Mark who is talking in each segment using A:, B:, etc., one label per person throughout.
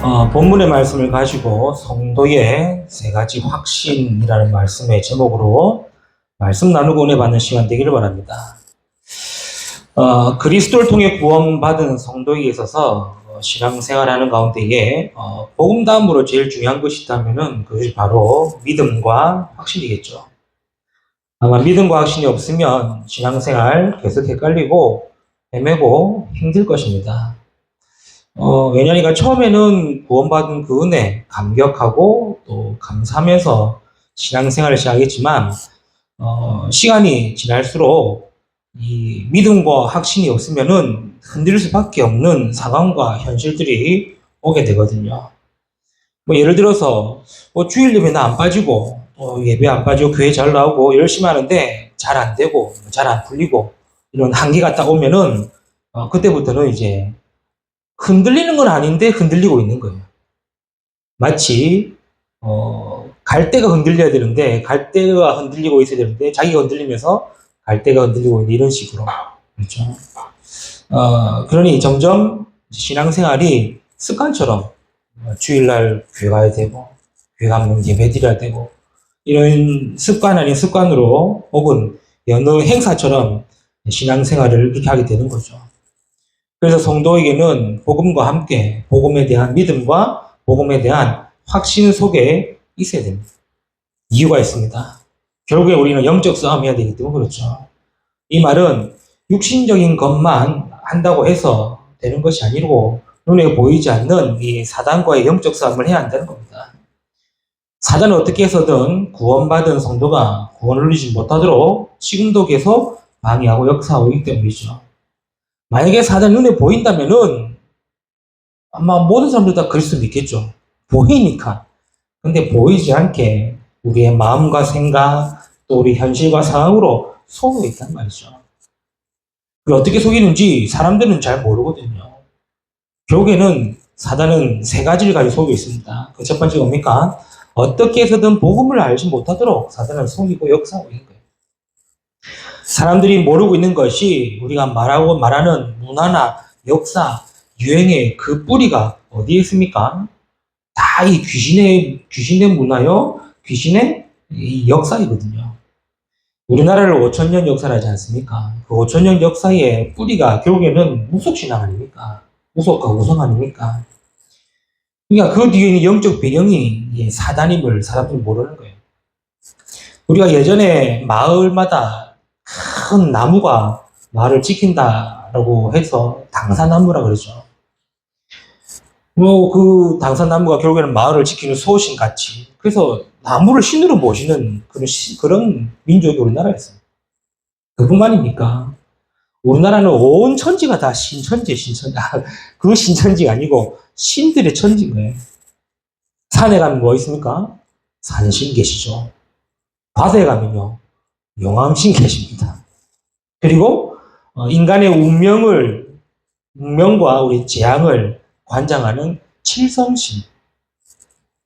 A: 본문의 말씀을 가지고 성도의 세 가지 확신이라는 말씀의 제목으로 말씀 나누고 은혜 받는 시간 되기를 바랍니다. 그리스도를 통해 구원받은 성도에 있어서 신앙생활하는 가운데에 복음 다음으로 제일 중요한 것이 있다면 그것이 바로 믿음과 확신이겠죠. 아마 믿음과 확신이 없으면 신앙생활 계속 헷갈리고 헤매고 힘들 것입니다. 왜냐니까 처음에는 구원받은 그 은혜 감격하고 또 감사하면서 신앙생활을 시작했지만 시간이 지날수록 이 믿음과 확신이 없으면은 흔들릴 수밖에 없는 상황과 현실들이 오게 되거든요. 뭐 예를 들어서 주일 예배 나 안 빠지고 예배 안 빠지고 교회 잘 나오고 열심히 하는데 잘 안 되고 잘 안 풀리고 이런 한계가 딱 오면은 그때부터는 이제 흔들리는 건 아닌데 흔들리고 있는 거예요. 마치 갈대가 흔들려야 되는데 갈대가 흔들리고 있어야 되는데 자기가 흔들리면서 갈대가 흔들리고 있는 이런 식으로. 그렇죠. 그러니 점점 신앙생활이 습관처럼 주일날 교회 가야 되고 교회 가면 예배 드려야 되고 이런 습관 아닌 습관으로 혹은 여느 행사처럼 신앙생활을 그렇게 하게 되는 거죠. 그래서 성도에게는 복음과 함께 복음에 대한 믿음과 복음에 대한 확신 속에 있어야 됩니다. 이유가 있습니다. 결국에 우리는 영적 싸움을 해야 되기 때문에 그렇죠. 이 말은 육신적인 것만 한다고 해서 되는 것이 아니고 눈에 보이지 않는 이 사단과의 영적 싸움을 해야 한다는 겁니다. 사단은 어떻게 해서든 구원받은 성도가 구원을 누리지 못하도록 지금도 계속 방해하고 역사하고 있기 때문이죠. 만약에 사단 눈에 보인다면은 아마 모든 사람들 다 그리스도 믿겠죠. 보이니까. 근데 보이지 않게 우리의 마음과 생각 또 우리 현실과 상황으로 속고 있단 말이죠. 어떻게 속이는지 사람들은 잘 모르거든요. 결국에는 사단은 세 가지를 가지고 속이고 있습니다. 그 첫 번째가 뭡니까? 어떻게 해서든 복음을 알지 못하도록 사단을 속이고 역사하고 있는 거예요. 사람들이 모르고 있는 것이 우리가 말하는 문화나 역사, 유행의 그 뿌리가 어디에 있습니까? 다 이 귀신의 문화요, 귀신의 이 역사이거든요. 우리나라를 5천년 역사를 하지 않습니까? 그 5천년 역사의 뿌리가 결국에는 무속신앙 아닙니까? 무속과 우성 아닙니까? 그러니까 그 뒤에 있는 영적 배경이 사단임을 사람들이 모르는 거예요. 우리가 예전에 마을마다 큰 나무가 마을을 지킨다라고 해서 당사나무라 그러죠. 그 당사나무가 결국에는 마을을 지키는 소신 같이. 그래서 나무를 신으로 모시는 그런 민족이 우리나라였어요. 그뿐만입니까? 우리나라는 온 천지가 다 신천지. 그 신천지가 아니고 신들의 천지인 거예요. 산에 가면 뭐 있습니까? 산신 계시죠. 바다에 가면요. 용암신 계십니다. 그리고 인간의 운명과 우리 재앙을 관장하는 칠성신.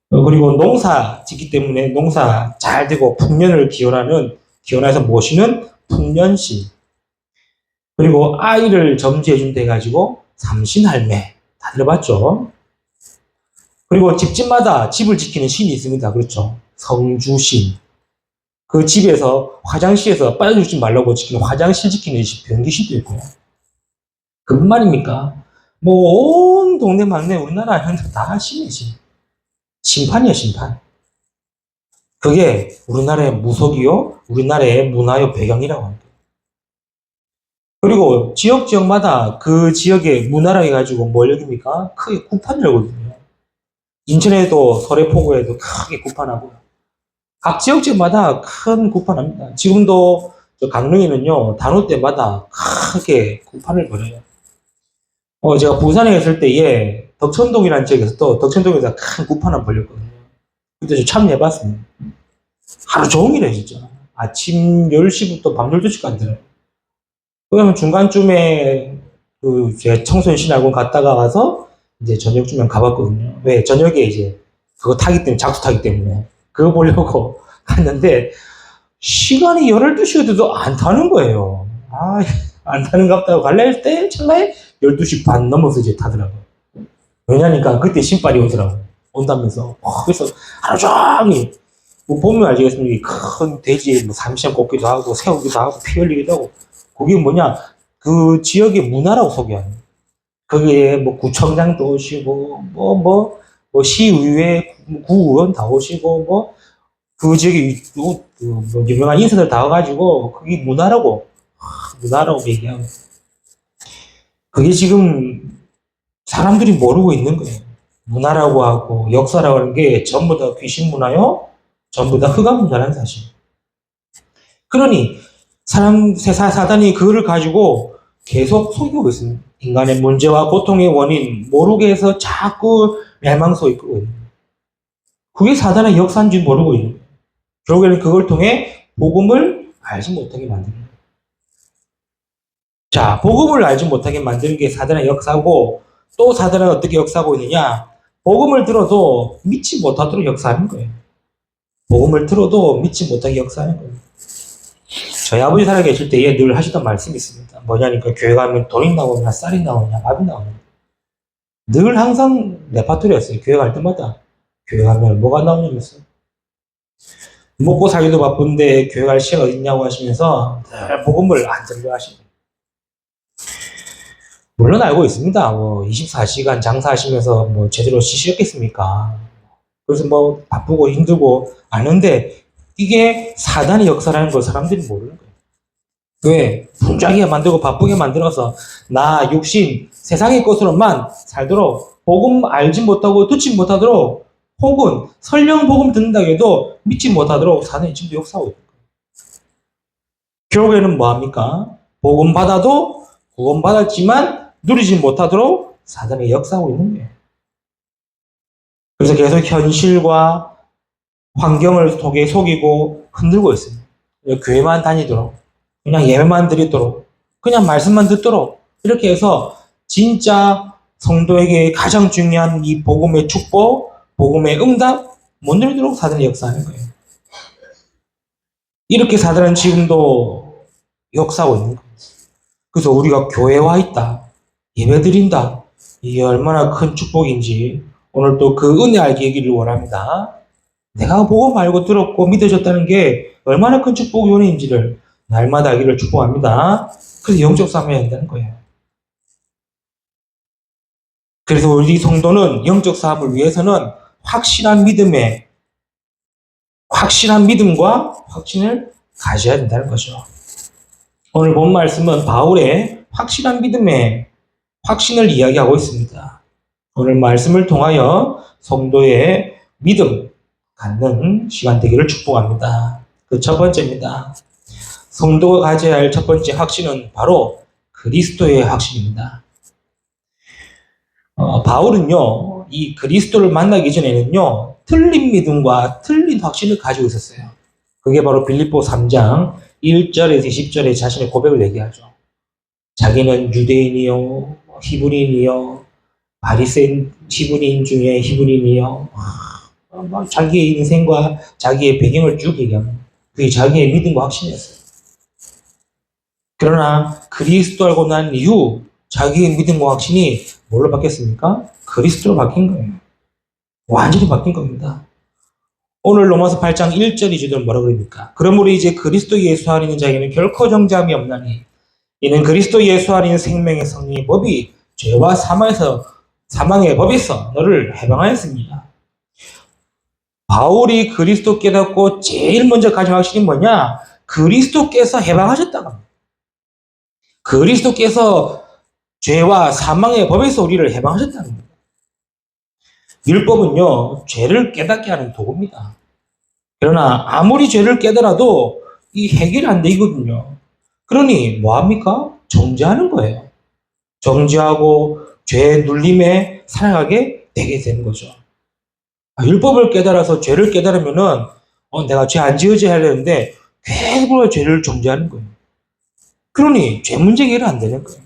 A: 그리고 농사 짓기 때문에 농사 잘 되고 풍년을 기원해서 모시는 풍년신. 그리고 아이를 점지해준 데 가지고 삼신할매. 다 들어봤죠? 그리고 집집마다 집을 지키는 신이 있습니다. 그렇죠? 성주신. 그 집에서 화장실에서 빠져주지 말라고 지키는 화장실 지키는 변기신도 있고요. 그뿐만입니까? 뭐 온 동네 막내 우리나라 현대 다 신이지. 심판이야 심판. 그게 우리나라의 무속이요, 우리나라의 문화요 배경이라고 합니다. 그리고 지역마다 그 지역의 문화라 해가지고 뭘 여깁니까? 크게 구판을 하거든요. 인천에도 서래포구에도 크게 구판하고요. 각 지역마다 큰 구판합니다. 지금도 강릉에는요 단오 때마다 크게 구판을 벌여요. 제가 부산에 있을 때에 덕천동이라는 지역에서 또 덕천동에서 큰 구판을 벌렸거든요. 그때 좀 참여해봤습니다. 하루 종일 해 진짜. 아침 10시부터 밤 12시까지 들어요. 그러면 중간쯤에 제가 청소년 신학원 갔다가 와서 이제 저녁쯤에 가봤거든요. 왜? 저녁에 이제 그거 타기 때문에, 작수 타기 때문에. 그거 보려고 갔는데, 시간이 12시가 돼도 안 타는 거예요. 안 타는갑다 하고 갈래 할 때, 찰나에 12시 반 넘어서 이제 타더라고요. 왜냐니까 그때 신발이 오더라고. 온다면서. 그래서 하루 종일, 뭐 보면 알겠습니까? 큰 돼지에 뭐 삼시장 꽂기도 하고, 세우기도 하고, 피 흘리기도 하고. 그게 뭐냐? 그 지역의 문화라고 소개하는. 거기에 뭐 구청장도 오시고, 시의회 구의원 다 오시고, 그 지역에 뭐 유명한 인사들 다 와가지고, 그게 문화라고 얘기하고. 그게 지금 사람들이 모르고 있는 거예요. 문화라고 하고 역사라고 하는 게 전부 다 귀신 문화요? 전부 다 흑암 문화라는 사실. 그러니 사단이 그거를 가지고 계속 속이고 있습니다. 인간의 문제와 고통의 원인 모르게 해서 자꾸 멸망소에 이끌고 있는 거예요. 그게 사단의 역사인지 모르고 있는 거예요. 결국에는 그걸 통해 복음을 알지 못하게 만드는 거예요. 자, 복음을 알지 못하게 만드는 게 사단의 역사고, 또 사단은 어떻게 역사하고 있느냐? 복음을 들어도 믿지 못하도록 역사하는 거예요. 복음을 들어도 믿지 못하게 역사하는 거예요. 저희 아버지 살아계실 때에 늘 하시던 말씀이 있습니다. 뭐냐니까 교회 가면 돈이 나오냐, 쌀이 나오냐, 밥이 나오냐. 늘 항상 레파토리였어요. 교회 갈 때마다. 교회 가면 뭐가 나오냐면서. 먹고 살기도 바쁜데 교회 갈 시간 어딨냐고 하시면서 늘 복음을 안 들려하시고. 물론 알고 있습니다. 뭐 24시간 장사하시면서 뭐 제대로 쉬셨겠습니까? 그래서 뭐 바쁘고 힘들고 아는데 이게 사단의 역사라는 걸 사람들이 모르는 거예요. 왜? 풍족하게 만들고 바쁘게 만들어서 나 육신 세상의 것으로만 살도록 복음 알지 못하고 듣지 못하도록 혹은 설령 복음 듣는다고 해도 믿지 못하도록 사단이 지금도 역사하고 있는 거예요. 결국에는 뭐합니까? 복음 받아도 구원 받았지만 누리지 못하도록 사단이 역사하고 있는 거예요. 그래서 계속 현실과 환경을 속이고 흔들고 있습니다. 교회만 다니도록, 그냥 예배만 드리도록, 그냥 말씀만 듣도록 이렇게 해서 진짜 성도에게 가장 중요한 이 복음의 축복, 복음의 응답 못 누리도록 사단이 역사하는 거예요. 이렇게 사단은 지금도 역사하고 있는 거예요. 그래서 우리가 교회에 와 있다, 예배 드린다, 이게 얼마나 큰 축복인지 오늘 또 그 은혜 알게 하기를 원합니다. 내가 복음 알고 들었고 믿어졌다는 게 얼마나 큰 축복의 은혜인지를 날마다 알기를 축복합니다. 그래서 영적 싸움해야 한다는 거예요. 그래서 우리 성도는 영적 싸움을 위해서는 확실한 믿음과 확신을 가져야 된다는 거죠. 오늘 본 말씀은 바울의 확실한 믿음의 확신을 이야기하고 있습니다. 오늘 말씀을 통하여 성도의 믿음 갖는 시간 되기를 축복합니다. 그 첫 번째입니다. 성도가 가져야 할 첫 번째 확신은 바로 그리스도의 확신입니다. 바울은요, 이 그리스도를 만나기 전에는요, 틀린 믿음과 틀린 확신을 가지고 있었어요. 그게 바로 빌립보 3장 1절에서 20절에 자신의 고백을 얘기하죠. 자기는 유대인이요, 히브리인이요, 바리새인 히브리인 중에 히브리인이요, 자기의 인생과 자기의 배경을 쭉 얘기합니다. 그게 자기의 믿음과 확신이었어요. 그러나 그리스도 알고 난 이후 자기의 믿음과 확신이 뭘로 바뀌었습니까? 그리스도로 바뀐 거예요. 완전히 바뀐 겁니다. 오늘 로마서 8장 1절 2절은 뭐라 그럽니까? 그러므로 이제 그리스도 예수 안에 있는 자에게는 결코 정죄함이 없나니 이는 그리스도 예수 안에 있는 생명의 성령의 법이 죄와 사망의 법에서 너를 해방하였습니다. 바울이 그리스도 깨닫고 제일 먼저 가진 확신이 뭐냐? 그리스도께서 해방하셨다고 합니다. 그리스도께서 죄와 사망의 법에서 우리를 해방하셨다는 겁니다. 율법은요, 죄를 깨닫게 하는 도구입니다. 그러나 아무리 죄를 깨달아도 이 해결이 안 되거든요. 그러니 뭐합니까? 정죄하는 거예요. 정죄하고 죄의 눌림에 살아가게 되게 되는 거죠. 율법을 깨달아서 죄를 깨달으면은 내가 죄 안 지어져야 하려는데 계속 죄를 정죄하는 거예요. 그러니 죄 문제 해결이 안 되는 거예요.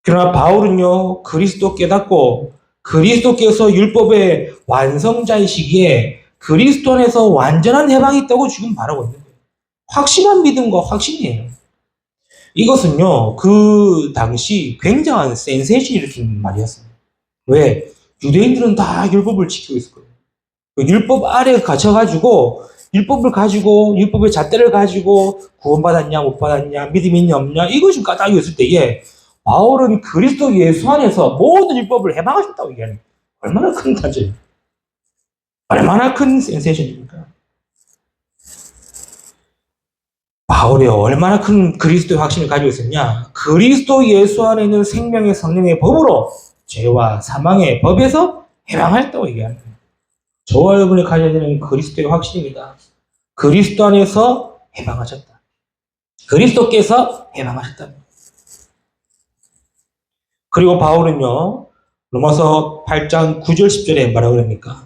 A: 그러나 바울은요, 그리스도 깨닫고 그리스도께서 율법의 완성자이시기에 그리스도 안에서 완전한 해방이 있다고 지금 말하고 있는 거예요. 확실한 믿음과 확신이에요. 이것은요, 그 당시 굉장한 센세이션을 일으킨 말이었어요. 왜? 유대인들은 다 율법을 지키고 있을 거예요. 그 율법 아래에 갇혀가지고 율법을 가지고 율법의 잣대를 가지고 구원받았냐 못 받았냐 믿음이 있냐 없냐 이거 좀 까닭이 있을 때에 바울은 그리스도 예수 안에서 모든 율법을 해방하셨다고 얘기하는 거예요. 얼마나 큰 단죄예요. 얼마나 큰 센세이션입니까? 바울이 얼마나 큰 그리스도의 확신을 가지고 있었냐? 그리스도 예수 안에 있는 생명의 성령의 법으로 죄와 사망의 법에서 해방하였다고 얘기하는 거예요. 저와 여러분이 가져야 되는 그리스도의 확신입니다. 그리스도 안에서 해방하셨다. 그리스도께서 해방하셨다. 그리고 바울은요, 로마서 8장 9절 10절에 뭐라고 그럽니까?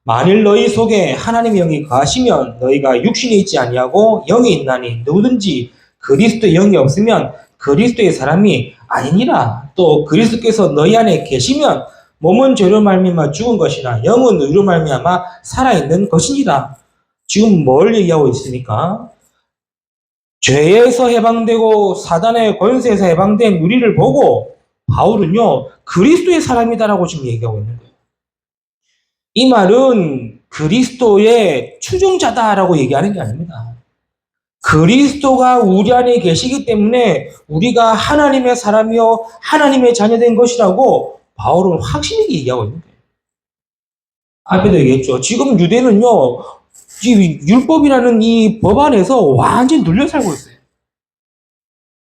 A: 만일 너희 속에 하나님의 영이 거하시면 너희가 육신이 있지 아니하고 영이 있나니 누구든지 그리스도의 영이 없으면 그리스도의 사람이 아니니라. 또 그리스도께서 너희 안에 계시면 몸은 죄로 말미암아 죽은 것이나 영은 의로 말미암아 살아있는 것이니라. 지금 뭘 얘기하고 있습니까? 죄에서 해방되고 사단의 권세에서 해방된 우리를 보고 바울은요 그리스도의 사람이다라고 지금 얘기하고 있는 거예요. 이 말은 그리스도의 추종자다라고 얘기하는 게 아닙니다. 그리스도가 우리 안에 계시기 때문에 우리가 하나님의 사람이요 하나님의 자녀된 것이라고 바울은 확실히 얘기하고 있는 거예요. 앞에도 얘기했죠. 지금 유대는요 이 율법이라는 이 법 안에서 완전히 눌려 살고 있어요.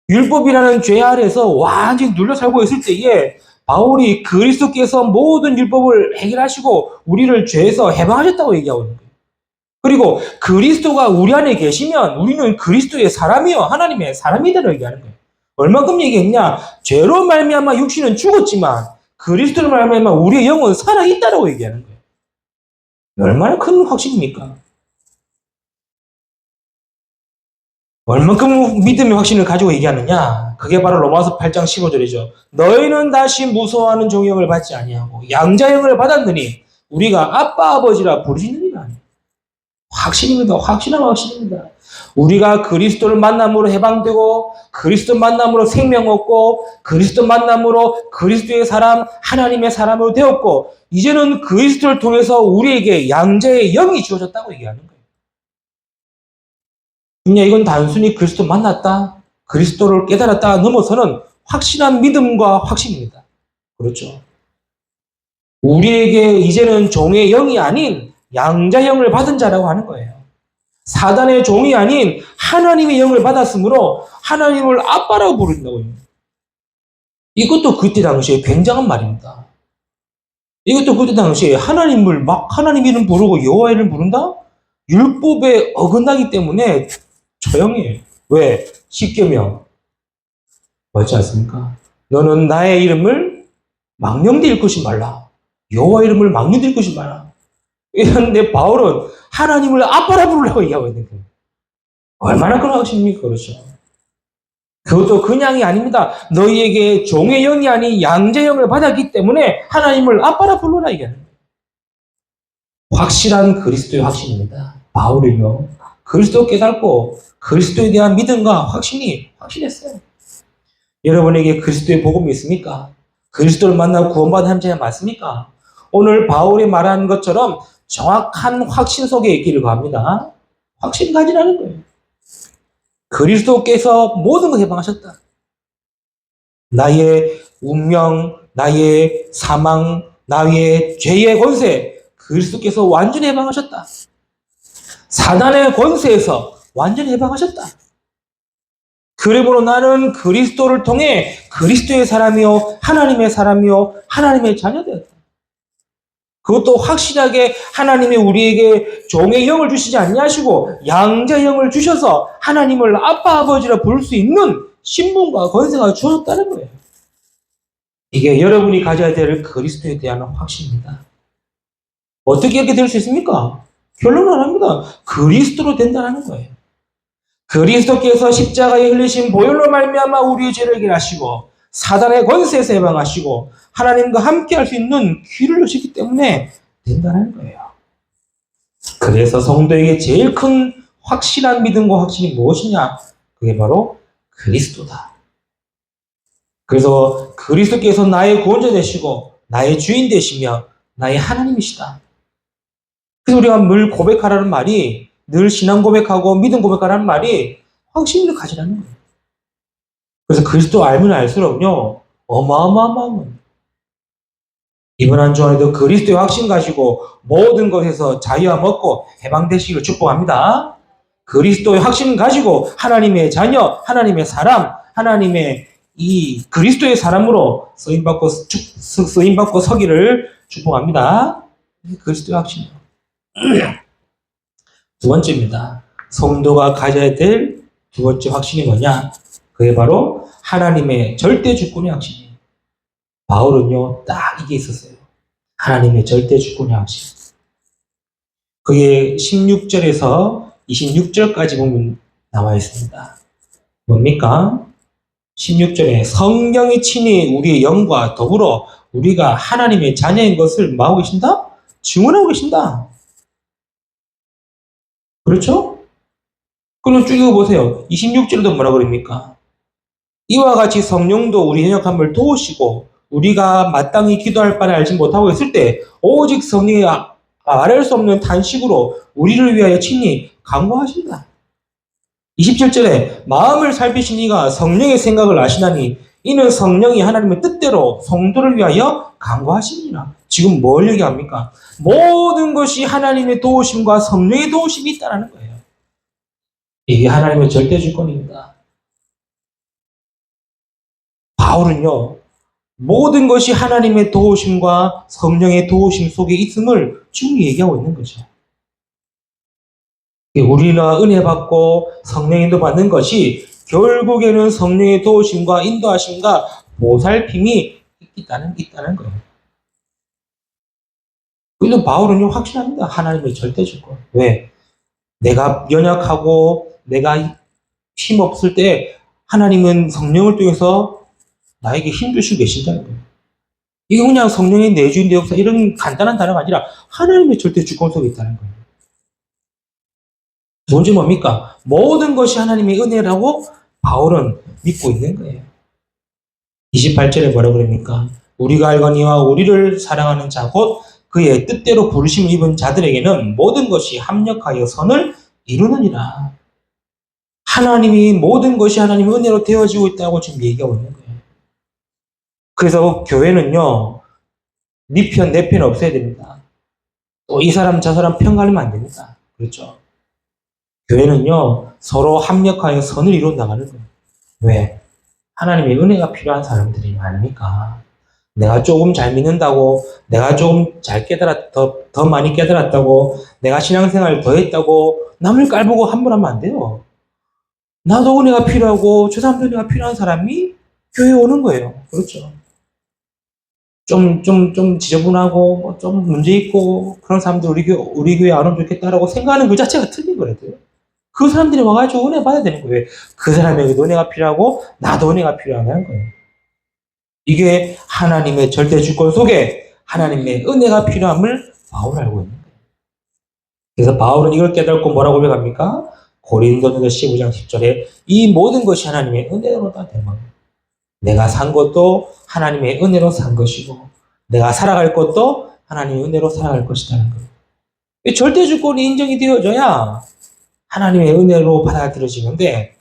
A: 율법이라는 죄 아래에서 완전히 눌려 살고 있을 때에 바울이 그리스도께서 모든 율법을 해결하시고 우리를 죄에서 해방하셨다고 얘기하고 있는 거예요. 그리고 그리스도가 우리 안에 계시면 우리는 그리스도의 사람이요 하나님의 사람이다라고 얘기하는 거예요. 얼만큼 얘기했냐? 죄로 말미암아 육신은 죽었지만 그리스도로 말미암아 우리의 영은 살아있다라고 얘기하는 거예요. 얼마나 큰 확신입니까? 얼만큼 믿음의 확신을 가지고 얘기하느냐? 그게 바로 로마서 8장 15절이죠. 너희는 다시 무서워하는 종영을 받지 아니하고 양자형을 받았느니 우리가 아빠 아버지라 부르시느니라. 확신입니다. 확신한 확신입니다. 우리가 그리스도를 만남으로 해방되고 그리스도 만남으로 생명 얻고 그리스도 만남으로 그리스도의 사람 하나님의 사람으로 되었고 이제는 그리스도를 통해서 우리에게 양자의 영이 주어졌다고 얘기하는 거예요. 그냥 이건 단순히 그리스도 만났다, 그리스도를 깨달았다 넘어서는 확실한 믿음과 확신입니다. 그렇죠. 우리에게 이제는 종의 영이 아닌 양자의 영을 받은 자라고 하는 거예요. 사단의 종이 아닌 하나님의 영을 받았으므로 하나님을 아빠라고 부른다고요. 이것도 그때 당시에 굉장한 말입니다. 이것도 그때 당시에 하나님을 막 하나님 이름 부르고 여호와 이름 부른다? 율법에 어긋나기 때문에 조용히. 왜? 십계명 맞지 않습니까? 너는 나의 이름을 망령되 읽지 말라. 여호와 이름을 망령되 읽지 말라. 이런데 바울은 하나님을 아빠라 부르려고 얘기하고 있는 거예요. 얼마나 큰 확신입니까? 그렇죠. 그것도 그냥이 아닙니다. 너희에게 종의 영이 아닌 양자의 영을 받았기 때문에 하나님을 아빠라 불러라 얘기하는 거예요. 확실한 그리스도의 확신입니다. 바울은요. 그리스도 깨닫고 그리스도에 대한 믿음과 확신했어요. 여러분에게 그리스도의 복음이 있습니까? 그리스도를 만나고 구원받은 함자가 맞습니까? 오늘 바울이 말한 것처럼 정확한 확신 속에 있기를 바랍니다. 확신 가지라는 거예요. 그리스도께서 모든 걸 해방하셨다. 나의 운명, 나의 사망, 나의 죄의 권세, 그리스도께서 완전히 해방하셨다. 사단의 권세에서 완전히 해방하셨다. 그러므로 나는 그리스도를 통해 그리스도의 사람이요, 하나님의 사람이요, 하나님의 자녀되었다. 그것도 확실하게 하나님이 우리에게 종의 영을 주시지 아니하시고 양자의 영을 주셔서 하나님을 아빠 아버지라 부를 수 있는 신분과 권세가 주어졌다는 거예요. 이게 여러분이 가져야 될 그리스도에 대한 확신입니다. 어떻게 이렇게 될 수 있습니까? 결론은 안 합니다. 그리스도로 된다는 거예요. 그리스도께서 십자가에 흘리신 보혈로 말미암아 우리의 죄를 해결하시고 사단의 권세에서 해방하시고 하나님과 함께 할 수 있는 귀를 여시기 때문에 된다는 거예요. 그래서 성도에게 제일 큰 확실한 믿음과 확신이 무엇이냐? 그게 바로 그리스도다. 그래서 그리스도께서 나의 구원자 되시고 나의 주인 되시며 나의 하나님이시다. 그래서 우리가 늘 고백하라는 말이, 늘 신앙 고백하고 믿음 고백하라는 말이 확신을 가지라는 거예요. 그래서 그리스도 알면 알수록요, 어마어마한 이번 한 주간에도 그리스도의 확신 가지고 모든 것에서 자유와 먹고 해방되시기를 축복합니다. 그리스도의 확신 가지고 하나님의 자녀, 하나님의 사람, 하나님의 이 그리스도의 사람으로 쓰임받고 서기를 축복합니다. 그리스도의 확신이요. 두 번째입니다. 성도가 가져야 될 두 번째 확신이 뭐냐? 그게 바로 하나님의 절대 주권의 확신이에요. 바울은요, 딱 이게 있었어요. 하나님의 절대 주권의 확신. 그게 16절에서 26절까지 보면 나와 있습니다. 뭡니까? 16절에 성령이 친히 우리의 영과 더불어 우리가 하나님의 자녀인 것을 뭐하고 계신다? 증언하고 계신다. 그렇죠? 그럼 쭉 읽어보세요. 26절도 뭐라 그럽니까? 이와 같이 성령도 우리 연약함을 도우시고 우리가 마땅히 기도할 바를 알지 못하고 있을 때 오직 성령이 말할 수 없는 탄식으로 우리를 위하여 친히 간구하신다. 27절에 마음을 살피신 이가 성령의 생각을 아시나니 이는 성령이 하나님의 뜻대로 성도를 위하여 간구하시니라. 지금 뭘 얘기합니까? 모든 것이 하나님의 도우심과 성령의 도우심이 있다는 거예요. 이게 하나님의 절대 주권입니다. 바울은요, 모든 것이 하나님의 도우심과 성령의 도우심 속에 있음을 쭉 얘기하고 있는 거죠. 우리가 은혜 받고 성령 인도 받는 것이 결국에는 성령의 도우심과 인도하심과 보살핌이 있다는 거예요. 그래서 바울은요, 확신합니다. 하나님의 절대 주권. 왜? 내가 연약하고 내가 힘없을 때 하나님은 성령을 통해서 나에게 힘 주시고 계신다는 거예요. 이게 그냥 성령의 내주인 되옵소서 이런 간단한 단어가 아니라 하나님의 절대 주권 속에 있다는 거예요. 두 번째 뭡니까? 모든 것이 하나님의 은혜라고 바울은 믿고 있는 거예요. 28절에 뭐라고 그럽니까? 우리가 알거니와 우리를 사랑하는 자 곧 그의 뜻대로 부르심을 입은 자들에게는 모든 것이 합력하여 선을 이루느니라. 하나님이 모든 것이 하나님의 은혜로 되어지고 있다고 지금 얘기하고 있는 거예요. 그래서 교회는요, 네 편, 내 편 없어야 됩니다. 또 이 사람, 저 사람 편 가르면 안 됩니다. 그렇죠? 교회는요, 서로 합력하여 선을 이루어 나가는 거예요. 왜? 하나님의 은혜가 필요한 사람들이 많으니까. 내가 조금 잘 믿는다고, 내가 조금 잘 더 많이 깨달았다고, 내가 신앙생활 더 했다고, 남을 깔보고 함부로 하면 안 돼요. 나도 은혜가 필요하고, 저 사람도 은혜가 필요한 사람이 교회에 오는 거예요. 그렇죠? 좀 지저분하고, 좀 문제 있고, 그런 사람들 우리 교회 안 오면 좋겠다라고 생각하는 그 자체가 틀린 거래요. 그 사람들이 와가지고 은혜 받아야 되는 거예요. 그 사람에게도 은혜가 필요하고, 나도 은혜가 필요하다는 거예요. 이게 하나님의 절대 주권 속에 하나님의 은혜가 필요함을 바울 알고 있는 거예요. 그래서 바울은 이걸 깨닫고 뭐라고 고백합니까? 고린도전서 15장 10절에 이 모든 것이 하나님의 은혜로다 된 겁니다. 내가 산 것도 하나님의 은혜로 산 것이고 내가 살아갈 것도 하나님의 은혜로 살아갈 것이라는 거예요. 절대 주권이 인정이 되어져야 하나님의 은혜로 받아들여지는데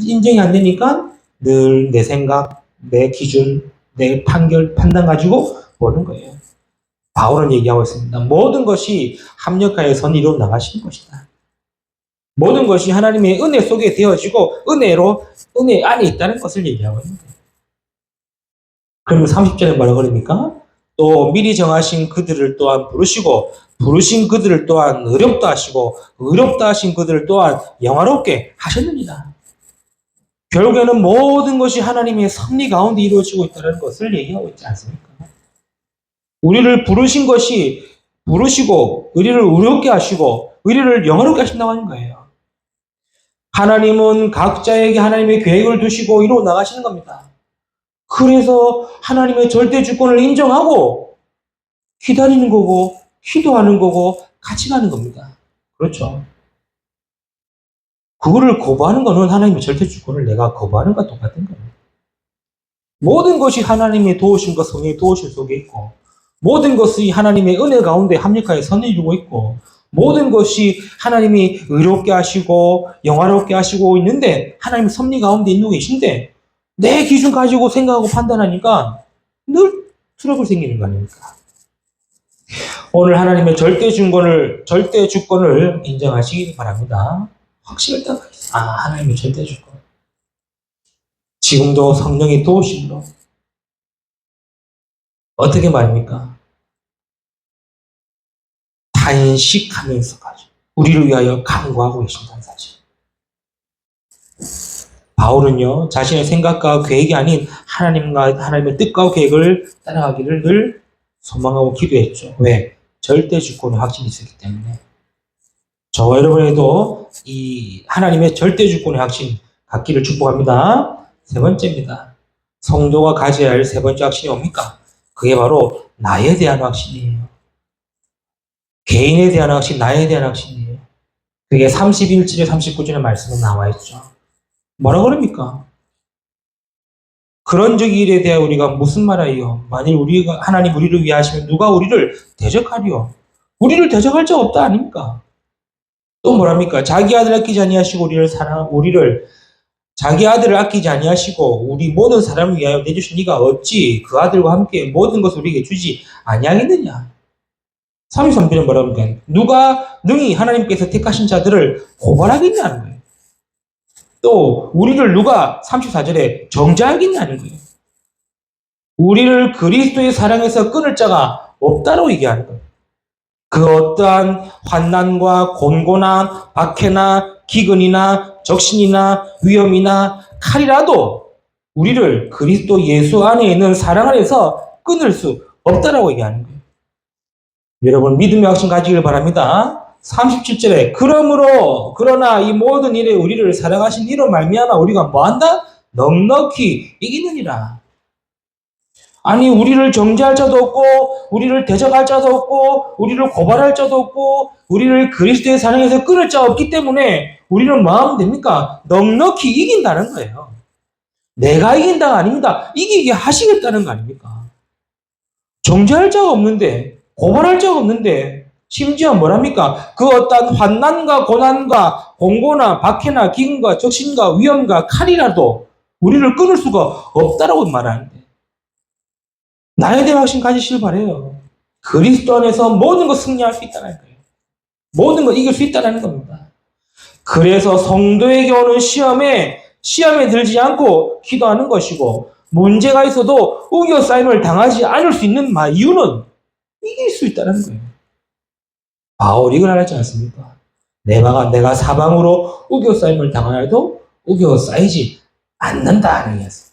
A: 인정이 안 되니까 늘 내 생각, 내 기준, 내 판단 가지고 보는 거예요. 바울은 얘기하고 있습니다. 모든 것이 합력하여 선의로 나가시는 것이다. 모든 것이 하나님의 은혜 속에 되어지고 은혜 안에 있다는 것을 얘기하고 있는 거예요. 그러면 30절에 뭐라고 그럽니까? 또 미리 정하신 그들을 또한 부르시고 부르신 그들을 또한 의롭다 하시고 의롭다 하신 그들을 또한 영화롭게 하셨느니라. 결국에는 모든 것이 하나님의 섭리 가운데 이루어지고 있다는 것을 얘기하고 있지 않습니까? 우리를 부르시고 우리를 의롭게 하시고 우리를 영화롭게 하신다고 하는 거예요. 하나님은 각자에게 하나님의 계획을 두시고 이루어 나가시는 겁니다. 그래서 하나님의 절대 주권을 인정하고 기다리는 거고 기도하는 거고 같이 가는 겁니다. 그렇죠? 그거를 거부하는 거는 하나님의 절대 주권을 내가 거부하는 것과 똑같은 거예요. 모든 것이 하나님의 도우심과 성령의 도우심 속에 있고 모든 것이 하나님의 은혜 가운데 합력하여 선을 이루고 있고 모든 것이 하나님이 의롭게 하시고 영화롭게 하시고 있는데 하나님의 섭리 가운데 있는 계신데 내 기준 가지고 생각하고 판단하니까 늘 트러블 생기는 거 아닙니까? 오늘 하나님의 절대 주권을 인정하시기 바랍니다. 확신을 딱 하나님의 절대 주권. 지금도 성령의 도우심으로 어떻게 말입니까? 단식하면서까지 우리를 위하여 간구하고 계신다는 사실. 바울은요, 자신의 생각과 계획이 아닌 하나님의 뜻과 계획을 따라가기를 늘 소망하고 기도했죠. 왜? 절대 주권의 확신이 있었기 때문에. 저와 여러분에도 이 하나님의 절대 주권의 확신 갖기를 축복합니다. 세 번째입니다. 성도가 가져야 할 세 번째 확신이 뭡니까? 그게 바로 나에 대한 확신이에요. 개인에 대한 확신, 나에 대한 확신이에요. 그게 31절에 39절의 말씀에 나와 있죠. 뭐라 그럽니까? 그런 적 일에 대해 우리가 무슨 말하여? 만일 하나님 우리를 위하시면 누가 우리를 대적하리요? 우리를 대적할 자 없다 아닙니까? 또 뭐랍니까? 자기 아들 아끼지 아니하시고 우리를 자기 아들을 아끼지 아니하시고 우리 모든 사람을 위하여 내주신 이가 어찌 그 아들과 함께 모든 것을 우리에게 주지 아니하겠느냐? 33절은 뭐랍니까? 누가 능히 하나님께서 택하신 자들을 고발하겠냐는 거예요. 또 우리를 누가 34절에 정죄하겠냐는 거예요. 우리를 그리스도의 사랑에서 끊을 자가 없다고 얘기하는 거예요. 그 어떠한 환난과 곤고나 박해나 기근이나 적신이나 위험이나 칼이라도 우리를 그리스도 예수 안에 있는 사랑 안에서 끊을 수 없다라고 얘기하는 거예요. 여러분 믿음의 확신 가지길 바랍니다. 37절에 그러나 이 모든 일에 우리를 사랑하신 이로 말미암아 우리가 뭐한다? 넉넉히 이기느니라. 아니 우리를 정죄할 자도 없고 우리를 대적할 자도 없고 우리를 고발할 자도 없고 우리를 그리스도의 사랑에서 끊을 자 없기 때문에 우리는 뭐 하면 됩니까? 넉넉히 이긴다는 거예요. 내가 이긴다가 아닙니다. 이기게 하시겠다는 거 아닙니까? 정죄할 자가 없는데 고발할 자가 없는데 심지어 뭐랍니까? 그 어떤 환난과 고난과 공고나 박해나 기근과 적신과 위험과 칼이라도 우리를 끊을 수가 없다라고 말하는데 나에 대한 확신 가지시길 바래요. 그리스도 안에서 모든 것 승리할 수 있다는 거예요. 모든 것 이길 수 있다는 겁니다. 그래서 성도에게 오는 시험에 들지 않고 기도하는 것이고 문제가 있어도 우겨싸임을 당하지 않을 수 있는 이유는 이길 수 있다는 거예요. 바울이 그러지 않습니까? 내가 사방으로 우겨싸임을 당하여도 우겨싸이지 않는다는 얘기였어요.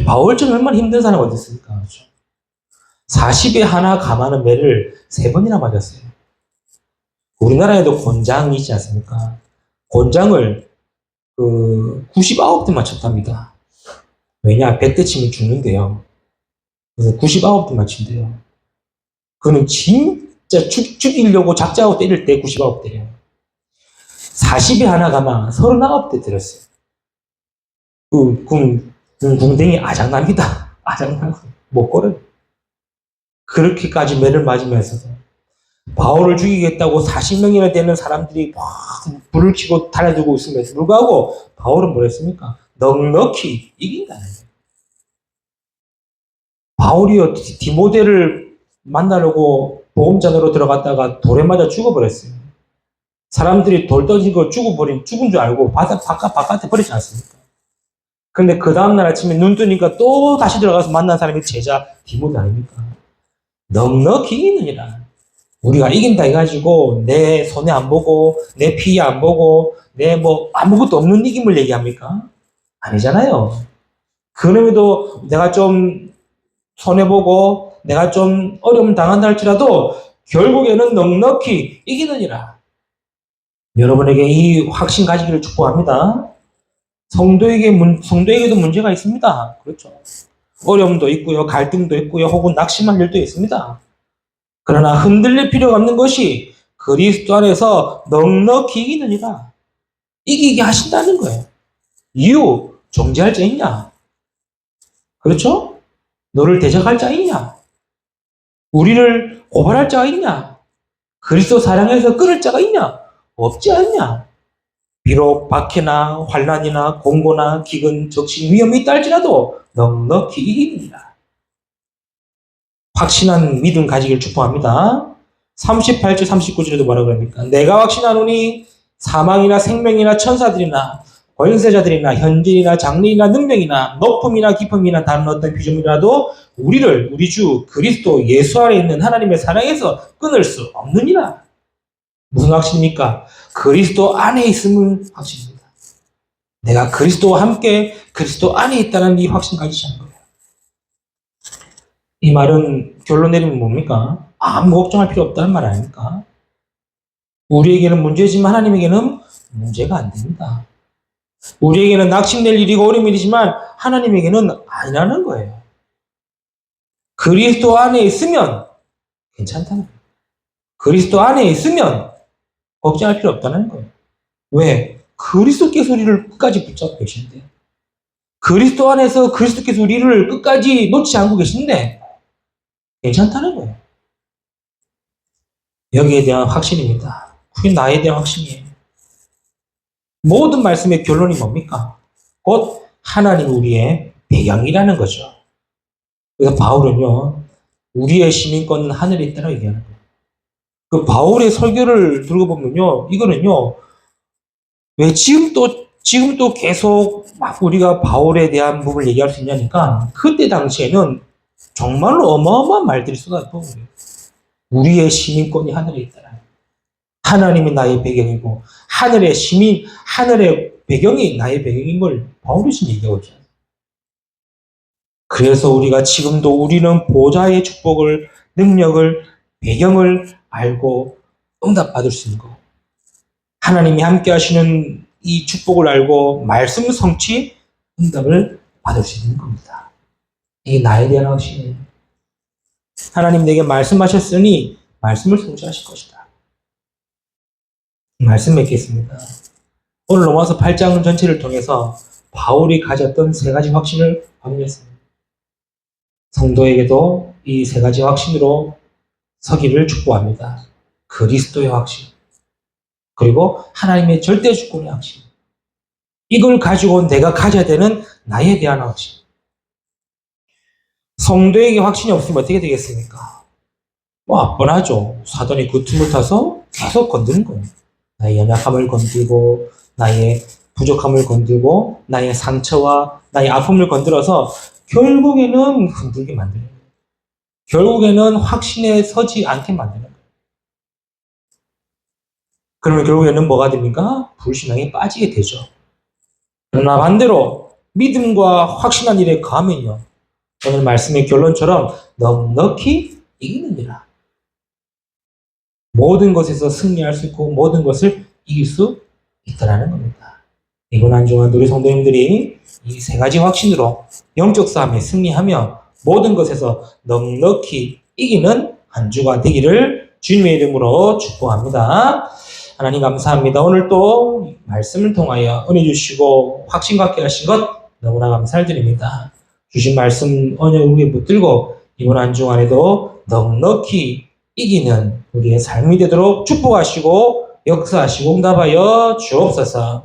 A: 바울처럼 얼마나 힘든 사람이 어디 있습니까? 그렇죠? 40에 하나 감하는 매를 3번이나 맞았어요. 우리나라에도 곤장이 있지 않습니까? 곤장을 99대 맞췄답니다. 왜냐? 100대 치면 죽는데요. 그래서 99대 맞춘대요. 그는 진짜 죽이려고 작자하고 때릴 때 99 때려요. 40에 하나 가마 39대 때렸어요. 궁뎅이 아작납니다. 아작나고 못 걸어요. 그렇게까지 매를 맞으면서도 바울을 죽이겠다고 40명이나 되는 사람들이 막 불을 켜고 달려들고 있음에도 불구하고 바울은 뭐랬습니까? 넉넉히 이긴다는 거예요. 바울이요 디모데를 만나려고 보험잔으로 들어갔다가 돌에 맞아 죽어버렸어요. 사람들이 돌 던지고 죽은 줄 알고 바깥에 버리지 않습니까? 근데 그 다음날 아침에 눈 뜨니까 또 다시 들어가서 만난 사람이 제자 디모데 아닙니까? 넉넉히 이기느니라. 우리가 이긴다 해가지고 내 손해 안 보고 내 피해 안 보고 내 아무것도 없는 이김을 얘기합니까? 아니잖아요. 그럼에도 내가 좀 손해보고 내가 좀 어려움 당한다 할지라도 결국에는 넉넉히 이기느니라. 여러분에게 이 확신 가지기를 축복합니다. 성도에게도 문제가 있습니다. 그렇죠. 어려움도 있고요, 갈등도 있고요, 혹은 낙심할 일도 있습니다. 그러나 흔들릴 필요가 없는 것이 그리스도 안에서 넉넉히 이기느니라. 이기게 하신다는 거예요. 이유, 정죄할 자 있냐? 그렇죠? 너를 대적할 자 있냐? 우리를 고발할 자가 있냐? 그리스도 사랑해서 끊을 자가 있냐? 없지 않냐? 비록 박해나 환난이나 공고나 기근, 적신, 위험이 있다 할지라도 넉넉히 이깁니다. 확신한 믿음 가지기를 축복합니다. 38절 39절에도 뭐라고 합니까? 내가 확신하노니 사망이나 생명이나 천사들이나 권세자들이나 현진이나 장래이나 능력이나 높음이나 깊음이나 다른 어떤 비전이라도 우리를 우리 주 그리스도 예수 안에 있는 하나님의 사랑에서 끊을 수 없느니라. 무슨 확신입니까? 그리스도 안에 있음을 확신입니다. 내가 그리스도와 함께 그리스도 안에 있다는 이 확신 가지시는 거예요. 이 말은 결론 내리면 뭡니까? 아무 걱정할 필요 없다는 말 아닙니까? 우리에게는 문제지만 하나님에게는 문제가 안 됩니다. 우리에게는 낙심될 일이고 어려운 일이지만 하나님에게는 아니라는 거예요. 그리스도 안에 있으면 괜찮다는 거예요. 그리스도 안에 있으면 걱정할 필요 없다는 거예요. 왜? 그리스도께서 우리를 끝까지 붙잡고 계신데, 그리스도 안에서 그리스도께서 우리를 끝까지 놓지 않고 계신데 괜찮다는 거예요. 여기에 대한 확신입니다. 그게 나에 대한 확신이에요. 모든 말씀의 결론이 뭡니까? 곧 하나님 우리의 배경이라는 거죠. 그래서 바울은요, 우리의 시민권은 하늘에 있다고 얘기하는 거예요. 그 바울의 설교를 들고 보면요, 이거는요, 왜 지금 또 계속 막 우리가 바울에 대한 부분을 얘기할 수 있냐니까, 그때 당시에는 정말로 어마어마한 말들이 쏟아져. 우리의 시민권이 하늘에 있다. 하나님이 나의 배경이고, 하늘의 배경이 나의 배경인 걸 바울이 지금 얘기하고 있잖아요. 그래서 우리가 지금도 우리는 보좌의 축복을, 능력을, 배경을 알고 응답받을 수 있는 거. 하나님이 함께 하시는 이 축복을 알고 말씀 성취, 응답을 받을 수 있는 겁니다. 이게 나에 대한 확신이에요. 하나님 내게 말씀하셨으니 말씀을 성취하실 것이다. 말씀 맺겠습니다. 오늘 로마서 8장 전체를 통해서 바울이 가졌던 세 가지 확신을 확인했습니다. 성도에게도 이 세 가지 확신으로 서기를 축복합니다. 그리스도의 확신, 그리고 하나님의 절대 주권의 확신. 이걸 가지고 내가 가져야 되는 나에 대한 확신. 성도에게 확신이 없으면 어떻게 되겠습니까? 뻔하죠. 사단이 그 틈을 타서 계속 건드는 거예요. 나의 연약함을 건들고, 나의 부족함을 건들고, 나의 상처와 나의 아픔을 건드려서 결국에는 흔들게 만드는 거예요. 결국에는 확신에 서지 않게 만드는 거예요. 그러면 결국에는 뭐가 됩니까? 불신앙에 빠지게 되죠. 그러나 반대로 믿음과 확신한 일에 가면요, 오늘 말씀의 결론처럼 넉넉히 이기느니라. 모든 것에서 승리할 수 있고 모든 것을 이길 수 있다는 겁니다. 이번 한 주간 우리 성도님들이 이 세 가지 확신으로 영적 싸움에 승리하며 모든 것에서 넉넉히 이기는 한 주가 되기를 주님의 이름으로 축복합니다. 하나님 감사합니다. 오늘 또 말씀을 통하여 은혜 주시고 확신 갖게 하신 것 너무나 감사를 드립니다. 주신 말씀 언약 우리에 붙들고 이번 한 주간에도 넉넉히 이기는 우리의 삶이 되도록 축복하시고 역사하시고 응답하여 주옵소서.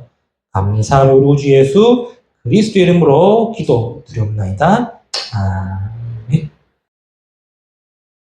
A: 감사한 우리 주 예수 그리스도 이름으로 기도 드리옵나이다. 아멘.